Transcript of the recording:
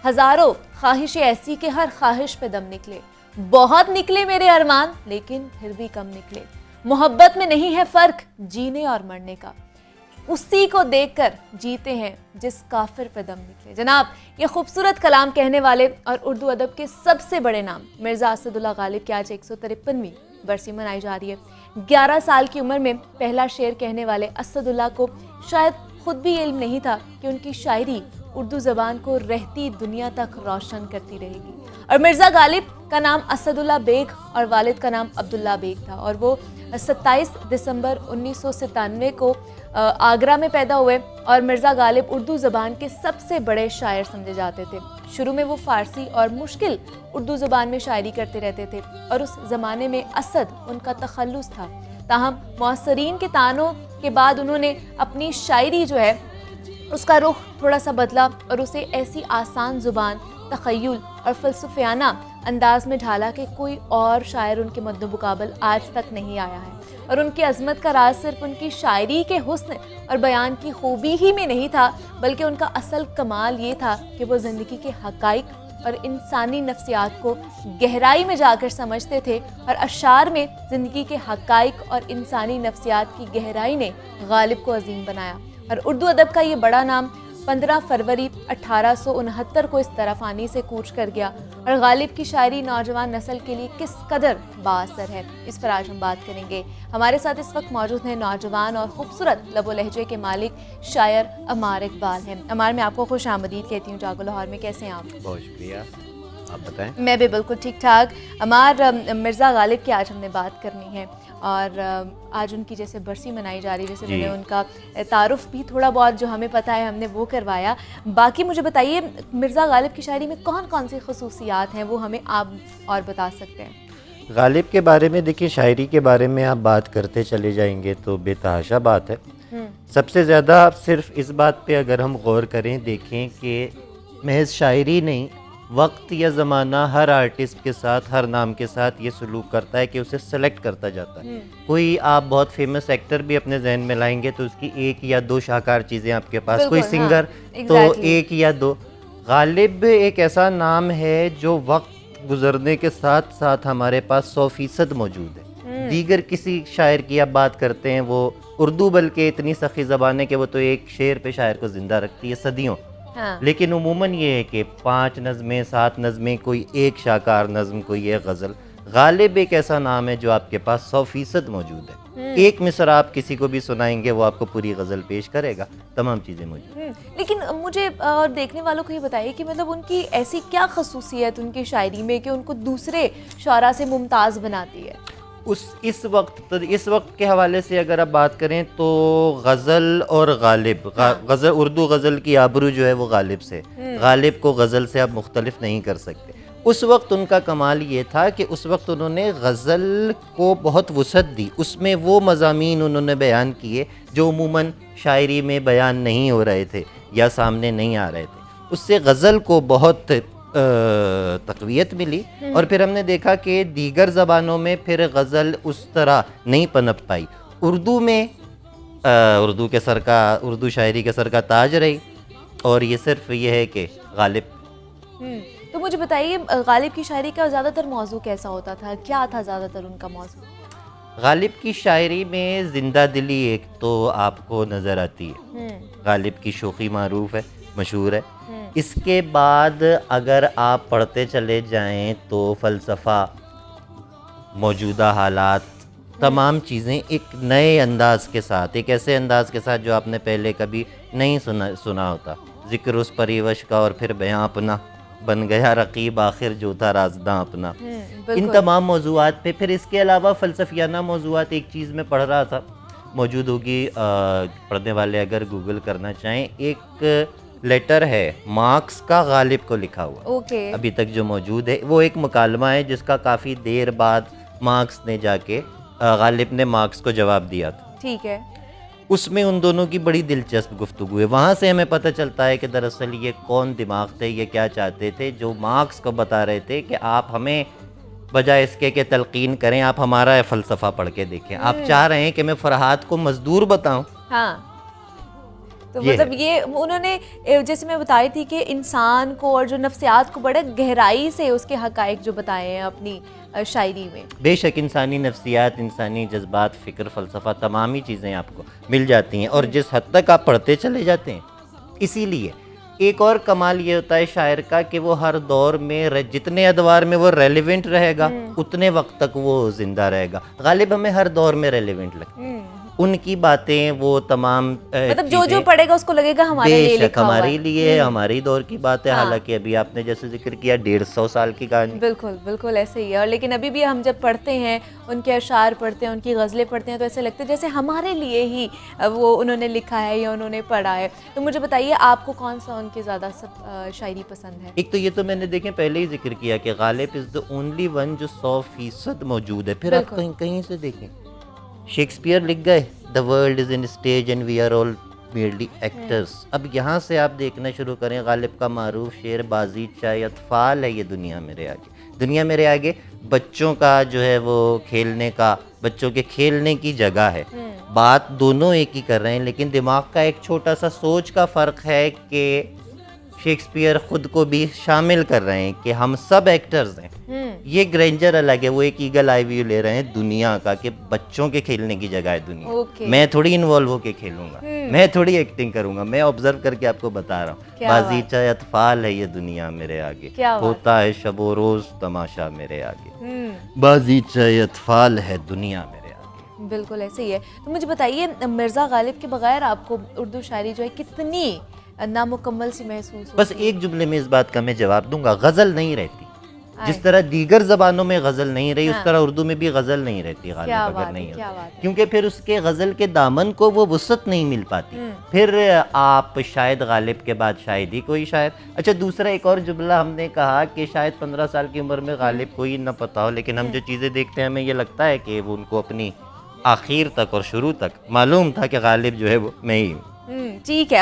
ہزاروں خواہشیں ایسی کہ ہر خواہش پہ دم نکلے، بہت نکلے میرے ارمان لیکن پھر بھی کم نکلے، محبت میں نہیں ہے فرق جینے اور مرنے کا، اسی کو دیکھ کر جیتے ہیں جس کافر پہ دم نکلے۔ جناب، یہ خوبصورت کلام کہنے والے اور اردو ادب کے سب سے بڑے نام مرزا اسد اللہ غالب کی آج 153ویں برسی منائی جا رہی ہے۔ 11 سال کی عمر میں پہلا شعر کہنے والے اسد اللہ کو شاید خود بھی علم نہیں تھا کہ ان کی شاعری اردو زبان کو رہتی دنیا تک روشن کرتی رہے گی۔ اور مرزا غالب کا نام اسد اللہ بیگ اور والد کا نام عبداللہ بیگ تھا، اور وہ 27 دسمبر 1997 کو آگرہ میں پیدا ہوئے، اور مرزا غالب اردو زبان کے سب سے بڑے شاعر سمجھے جاتے تھے۔ شروع میں وہ فارسی اور مشکل اردو زبان میں شاعری کرتے رہتے تھے، اور اس زمانے میں اسد ان کا تخلص تھا۔ تاہم معاصرین کے طعنوں کے بعد انہوں نے اپنی شاعری جو ہے اس کا رخ تھوڑا سا بدلا اور اسے ایسی آسان زبان، تخیل اور فلسفیانہ انداز میں ڈھالا کہ کوئی اور شاعر ان کے مد مقابل آج تک نہیں آیا ہے۔ اور ان کی عظمت کا راز صرف ان کی شاعری کے حسن اور بیان کی خوبی ہی میں نہیں تھا، بلکہ ان کا اصل کمال یہ تھا کہ وہ زندگی کے حقائق اور انسانی نفسیات کو گہرائی میں جا کر سمجھتے تھے، اور اشعار میں زندگی کے حقائق اور انسانی نفسیات کی گہرائی نے غالب کو عظیم بنایا۔ اور اردو ادب کا یہ بڑا نام 15 فروری 1869 کو اس طرح فانی سے کوچ کر گیا، اور غالب کی شاعری نوجوان نسل کے لیے کس قدر بااثر ہے، اس پر آج ہم بات کریں گے۔ ہمارے ساتھ اس وقت موجود ہیں نوجوان اور خوبصورت لب و لہجے کے مالک شاعر عمار اقبال ہیں۔ عمار، میں آپ کو خوش آمدید کہتی ہوں جاگو لاہور میں، کیسے ہیں آپ؟ بہت شکریہ، آپ بتائیں۔ میں بھی بالکل ٹھیک ٹھاک۔ عمار، مرزا غالب کی آج ہم نے بات کرنی ہے، اور آج ان کی جیسے برسی منائی جا رہی ہے، جیسے میں نے ان کا تعارف بھی تھوڑا بہت جو ہمیں پتہ ہے ہم نے وہ کروایا۔ باقی مجھے بتائیے مرزا غالب کی شاعری میں کون کون سی خصوصیات ہیں، وہ ہمیں آپ اور بتا سکتے ہیں؟ غالب کے بارے میں دیکھیں، شاعری کے بارے میں آپ بات کرتے چلے جائیں گے تو بے تحاشا بات ہے۔ سب سے زیادہ صرف اس بات پہ اگر ہم غور کریں، دیکھیں کہ محض شاعری نہیں، وقت یا زمانہ ہر آرٹسٹ کے ساتھ، ہر نام کے ساتھ یہ سلوک کرتا ہے کہ اسے سلیکٹ کرتا جاتا ہے۔ کوئی آپ بہت فیمس ایکٹر بھی اپنے ذہن میں لائیں گے تو اس کی ایک یا دو شاہکار چیزیں آپ کے پاس، کوئی سنگر تو ایک یا دو۔ غالب ایک ایسا نام ہے جو وقت گزرنے کے ساتھ ساتھ ہمارے پاس 100% موجود ہے۔ دیگر کسی شاعر کی آپ بات کرتے ہیں، وہ اردو بلکہ اتنی سخی زبان ہے کہ وہ تو ایک شعر پہ شاعر کو زندہ رکھتی ہے صدیوں، لیکن عموماً یہ ہے کہ 5 نظمیں 7 نظمیں، کوئی ایک شاہکار نظم، کوئی ایک غزل۔ غالب ایک ایسا نام ہے جو آپ کے پاس 100% موجود ہے۔ ایک مصرع آپ کسی کو بھی سنائیں گے وہ آپ کو پوری غزل پیش کرے گا، تمام چیزیں موجود ہیں۔ لیکن مجھے اور دیکھنے والوں کو یہ بتائیے کہ مطلب ان کی ایسی کیا خصوصیت ان کی شاعری میں کہ ان کو دوسرے شعراء سے ممتاز بناتی ہے؟ اس وقت کے حوالے سے اگر آپ بات کریں تو غزل اور غالب، غزل اردو غزل کی آبرو جو ہے وہ غالب سے، غالب کو غزل سے آپ مختلف نہیں کر سکتے۔ اس وقت ان کا کمال یہ تھا کہ اس وقت انہوں نے غزل کو بہت وسعت دی، اس میں وہ مضامین انہوں نے بیان کیے جو عموماً شاعری میں بیان نہیں ہو رہے تھے یا سامنے نہیں آ رہے تھے۔ اس سے غزل کو بہت تقویت ملی، اور پھر ہم نے دیکھا کہ دیگر زبانوں میں پھر غزل اس طرح نہیں پنپ پائی۔ اردو میں اردو شاعری کے سر کا تاج رہی، اور یہ صرف یہ ہے کہ غالب۔ تو مجھے بتائیے غالب کی شاعری کا زیادہ تر موضوع کیسا ہوتا تھا، کیا تھا زیادہ تر ان کا موضوع؟ غالب کی شاعری میں زندہ دلی ایک تو آپ کو نظر آتی ہے، غالب کی شوخی معروف ہے، مشہور ہے۔ اس کے بعد اگر آپ پڑھتے چلے جائیں تو فلسفہ، موجودہ حالات، تمام چیزیں ایک نئے انداز کے ساتھ، ایک ایسے انداز کے ساتھ جو آپ نے پہلے کبھی نہیں سنا ہوتا۔ ذکر اس پریوش کا اور پھر بیاں اپنا، بن گیا رقیب آخر جو تھا رازداں اپنا، ان تمام موضوعات پہ۔ پھر اس کے علاوہ فلسفیانہ موضوعات، ایک چیز میں پڑھ رہا تھا، موجود ہوگی پڑھنے والے اگر گوگل کرنا چاہیں، ایک لیٹر ہے مارکس کا غالب کو لکھا ہوا، ابھی تک جو موجود ہے، وہ ایک مکالمہ ہے جس کا کافی دیر بعد مارکس نے جا کے، غالب نے مارکس کو جواب دیا تھا۔ ٹھیک ہے۔ اس میں ان دونوں کی بڑی دلچسپ گفتگو ہے، وہاں سے ہمیں پتہ چلتا ہے کہ دراصل یہ کون دماغ تھے، یہ کیا چاہتے تھے، جو مارکس کو بتا رہے تھے کہ آپ ہمیں بجائے اس کے کہ تلقین کریں، آپ ہمارا فلسفہ پڑھ کے دیکھیں۔ آپ چاہ رہے ہیں کہ میں فرحات کو مزدور بتاؤں؟ ہاں، تو مطلب یہ انہوں نے جیسے میں بتائی تھی کہ انسان کو اور جو نفسیات کو بڑے گہرائی سے اس کے حقائق جو بتائے ہیں اپنی شاعری میں. بے شک انسانی نفسیات، انسانی جذبات، فکر، فلسفہ، تمام ہی چیزیں آپ کو مل جاتی ہیں، اور جس حد تک آپ پڑھتے چلے جاتے ہیں. اسی لیے ایک اور کمال یہ ہوتا ہے شاعر کا کہ وہ ہر دور میں جتنے ادوار میں وہ ریلیونٹ رہے گا اتنے وقت تک وہ زندہ رہے گا. غالب ہمیں ہر دور میں ریلیونٹ لگتی ہیں، ان کی باتیں وہ تمام مطلب جو پڑھے گا اس کو لگے گا ہمارے لیے بے شک ہمارے لیے ہماری دور کی بات ہے. حالانکہ ابھی آپ نے جیسے ذکر کیا 150 سال کی کہانی. بالکل بالکل ایسے ہی ہے. اور لیکن ابھی بھی ہم جب پڑھتے ہیں ان کے اشعار پڑھتے ہیں، ان کی غزلیں پڑھتے ہیں، تو ایسے لگتا ہے جیسے ہمارے لیے ہی وہ انہوں نے لکھا ہے یا انہوں نے پڑھا ہے. تو مجھے بتائیے آپ کو کون سا ان کے زیادہ شاعری پسند ہے؟ ایک تو یہ تو میں نے دیکھیں پہلے ہی ذکر کیا کہ غالب از the only one جو 100% موجود ہے. پھر آپ کہیں سے دیکھیں شیکسپیئر لکھ گئے the world is in stage and we are all merely actors. اب یہاں سے آپ دیکھنا شروع کریں. غالب کا معروف شعر بازیچہ اطفال ہے یہ دنیا میرے آگے. دنیا میرے آگے بچوں کا جو ہے وہ کھیلنے کا، بچوں کے کھیلنے کی جگہ ہے. بات دونوں ایک ہی کر رہے ہیں، لیکن دماغ کا ایک چھوٹا سا سوچ کا فرق ہے کہ شیکسپیئر خود کو بھی شامل کر رہے ہیں کہ ہم سب ایکٹرز ہیں. یہ گرینجر الگ ہے، وہ ایک ایگل آئی ویو لے رہے ہیں دنیا کا کہ بچوں کے کھیلنے کی جگہ ہے دنیا. میں تھوڑی انوالو ہو کے کھیلوں گا، میں تھوڑی ایکٹنگ کروں گا، میں آبزرو کر کے آپ کو بتا رہا ہوں. بازیچہ اطفال ہے یہ دنیا میرے آگے، ہوتا ہے شب و روز تماشا میرے آگے. بازیچہ اطفال ہے دنیا میرے آگے. بالکل ایسے ہی ہے. تو مجھے بتائیے مرزا غالب کے بغیر آپ کو اردو شاعری جو ہے کتنی نامکمل سی محسوس ہوتی؟ بس ایک جملے میں اس بات کا میں جواب دوں گا، غزل نہیں رہتی. جس طرح دیگر زبانوں میں غزل نہیں رہی اس طرح اردو میں بھی غزل نہیں رہتی غالب اگر نہیں ہوتی، کیونکہ پھر اس کے غزل کے دامن کو وہ وسعت نہیں مل پاتی. پھر آپ شاید غالب کے بعد شاید ہی کوئی شاعر. اچھا دوسرا ایک اور جملہ ہم نے کہا کہ شاید 15 سال کی عمر میں غالب کوئی نہ پتا ہو، لیکن ہم جو چیزیں دیکھتے ہیں ہمیں یہ لگتا ہے کہ وہ ان کو اپنی آخر تک اور شروع تک معلوم تھا کہ غالب جو ہے وہ میں ہی ہوں. ٹھیک ہے.